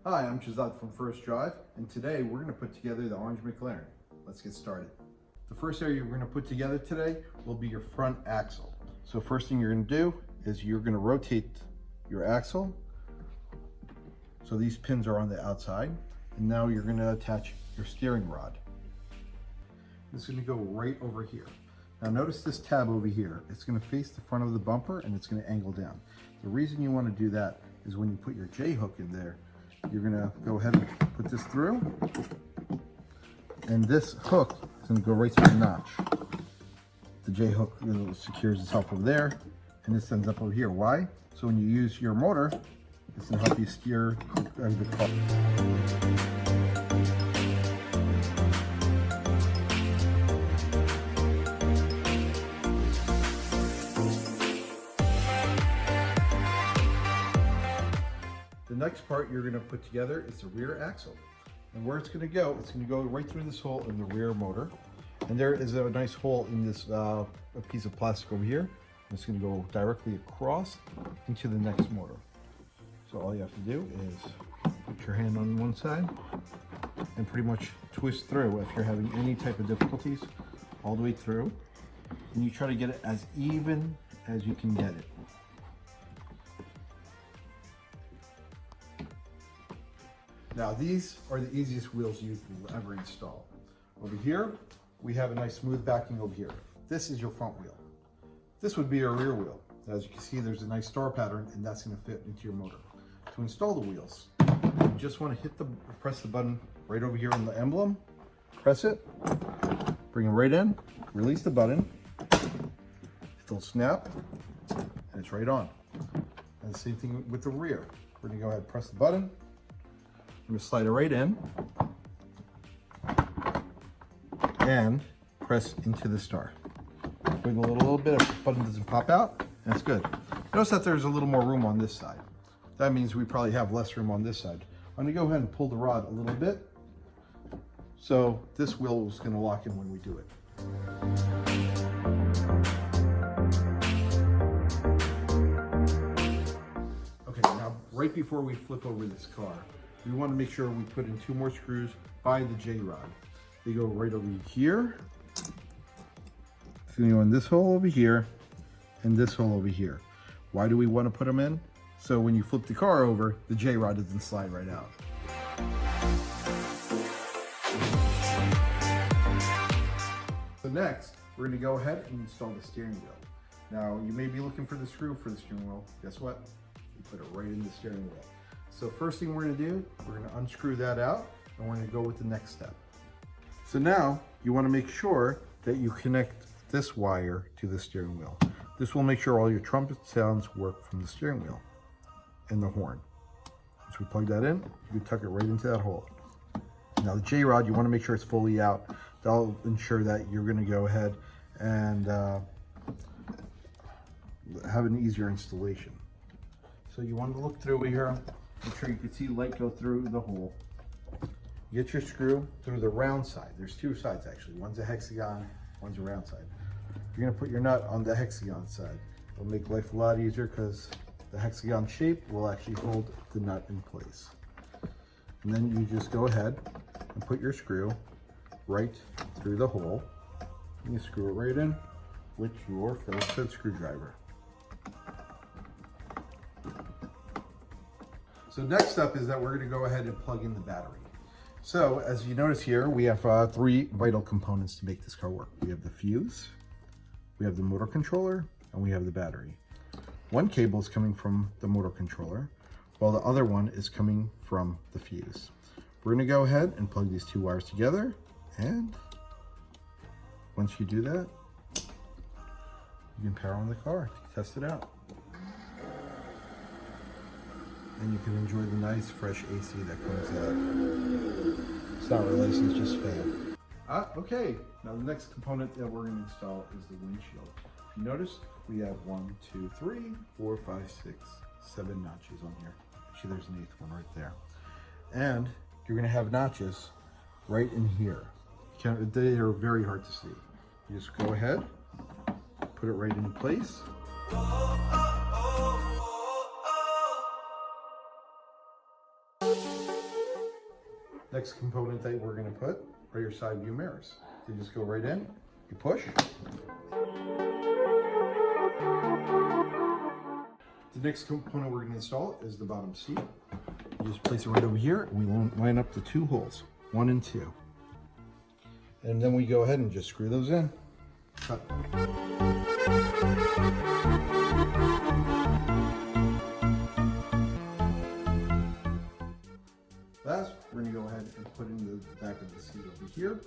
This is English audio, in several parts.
Hi, I'm Shahzad from First Drive, and today we're going to put together the orange McLaren. Let's get started. The first area we're going to put together today will be your front axle. So first thing you're going to do is you're going to rotate your axle. So these pins are on the outside, and now you're going to attach your steering rod. This is going to go right over here. Now notice this tab over here. It's going to face the front of the bumper and it's going to angle down. The reason you want to do that is when you put your J-hook in there, you're going to go ahead and put this through, and this hook is going to go right through the notch. The J-hook secures itself over there, and this ends up over here. Why? So when you use your motor, it's going to help you steer the car. The next part you're going to put together is the rear axle. And where it's going to go right through this hole in the rear motor. And there is a nice hole in this a piece of plastic over here. And it's going to go directly across into the next motor. So all you have to do is put your hand on one side and pretty much twist through if you're having any type of difficulties all the way through. And you try to get it as even as you can get it. Now these are the easiest wheels you will ever install. Over here, we have a nice smooth backing over here. This is your front wheel. This would be your rear wheel. As you can see, there's a nice star pattern, and that's going to fit into your motor. To install the wheels, you just want to press the button right over here on the emblem, press it, bring it right in, release the button, it'll snap, and it's right on. And the same thing with the rear. We're going to go ahead and press the button. I'm going to slide it right in and press into the star. Wiggle it a little bit, if the button doesn't pop out, that's good. Notice that there's a little more room on this side. That means we probably have less room on this side. I'm going to go ahead and pull the rod a little bit. So this wheel is going to lock in when we do it. Okay, now right before we flip over this car, we want to make sure we put in 2 more screws by the J-rod. They go right over here. It's going to go in this hole over here and this hole over here. Why do we want to put them in? So when you flip the car over, the J-rod doesn't slide right out. So next, we're going to go ahead and install the steering wheel. Now, you may be looking for the screw for the steering wheel. Guess what? You put it right in the steering wheel. So first thing we're going to do, we're going to unscrew that out, and we're going to go with the next step. So now you want to make sure that you connect this wire to the steering wheel. This will make sure all your trumpet sounds work from the steering wheel and the horn. Once we plug that in, you can tuck it right into that hole. Now the J-rod, you want to make sure it's fully out. That'll ensure that you're going to go ahead and have an easier installation. So you want to look through here. Make sure you can see light go through the hole. Get your screw through the round side. There's 2 sides actually. One's a hexagon, one's a round side. You're gonna put your nut on the hexagon side. It'll make life a lot easier because the hexagon shape will actually hold the nut in place. And then you just go ahead and put your screw right through the hole. And you screw it right in with your Phillips head screwdriver. So next up is that we're going to go ahead and plug in the battery. So as you notice here, we have 3 vital components to make this car work. We have the fuse, we have the motor controller, and we have the battery. One cable is coming from the motor controller, while the other one is coming from the fuse. We're going to go ahead and plug these 2 wires together, and once you do that, you can power on the car to test it out. And you can enjoy the nice fresh AC that comes out. It's not really, it's just fan. Okay, now the next component that we're going to install is the windshield. If you notice, we have 1, 2, 3, 4, 5, 6, 7 notches on here. Actually, there's an 8th one right there. And you're going to have notches right in here. They are very hard to see. You just go ahead, put it right in place. Next component that we're going to put are your side view mirrors. You just go right in, you push. The next component we're going to install is the bottom seat. You just place it right over here, and we line up the 2 holes, 1 and 2. And then we go ahead and just screw those in. Cut. Last, we're going to go ahead and put in the back of the seat over here.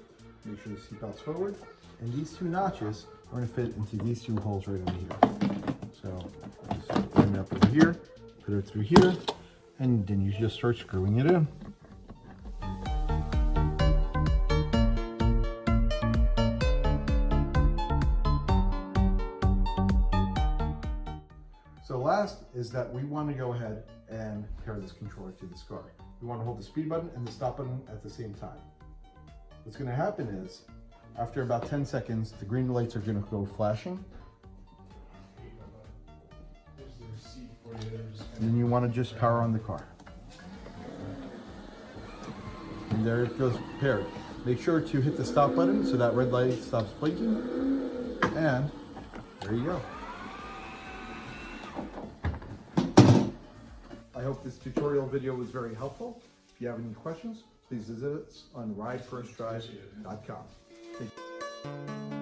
Make sure the seat belt's forward. And these 2 notches are going to fit into these 2 holes right over here. So just bring it up over here, put it through here, and then you just start screwing it in. So last is that we want to go ahead and pair this controller to this car. We want to hold the speed button and the stop button at the same time. What's going to happen is, after about 10 seconds, the green lights are going to go flashing. And then you want to just power on the car. And there it goes paired. Make sure to hit the stop button so that red light stops blinking. And there you go. I hope this tutorial video was very helpful. If you have any questions, please visit us on ridefirstdrive.com. Thank you.